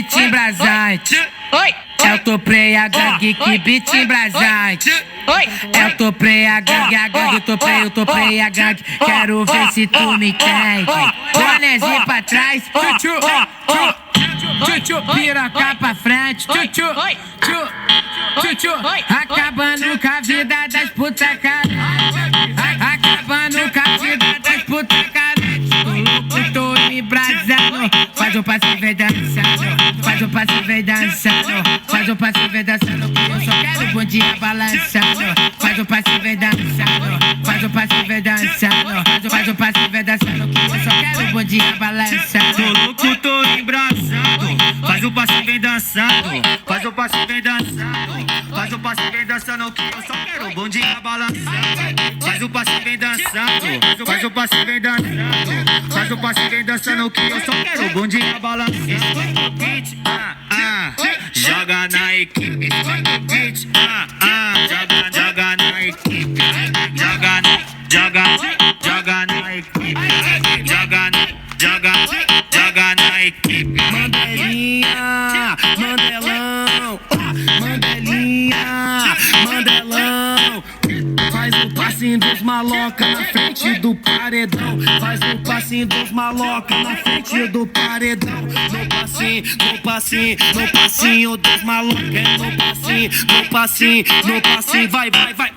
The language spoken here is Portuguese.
beat embrasante. Eu toprei a gangue, que beat embrasante. Eu toprei a gangue, eu toprei a gangue. Quero ver se tu me entende. Bonezinho pra trás, tchu, tchu, piroca pra frente, tchu, acabando com a vida das puta caralho. Acabando com a vida das puta caralho. Tô louco, tô embrasando. Faz o passo e vem dançando. Faz o passo e vem dançando. Faz o passo e vem dançando. Eu só quero o bundinha balançando. Faz o passo e vem dançando. Faz o passo e vem dançando. Faz o passo e vem dançando. Eu só quero o bundinha balançando. Tô louco, tô embrasando. Faz o passo e vem dançando. Faz o passo e vem dançando. Faz o passo e vem dançando. Que eu só quero o bundinha balançando. Faz o passo e vem dançando. Faz o passo e vem dançando. Faz o passo e vem dançando. Que eu só quero o bundinha balançando. Joga na equipe. Joga na equipe. Joga na equipe. Joga na equipe. Mandelinha, Mandelão, Mandelinha, Mandelão. Faz o passinho dos maloca na frente do paredão. Faz o passinho dos maloca na frente do paredão. No passinho, no passinho, no passinho dos maloca. No passinho, no passinho, no passinho. Vai, vai, vai.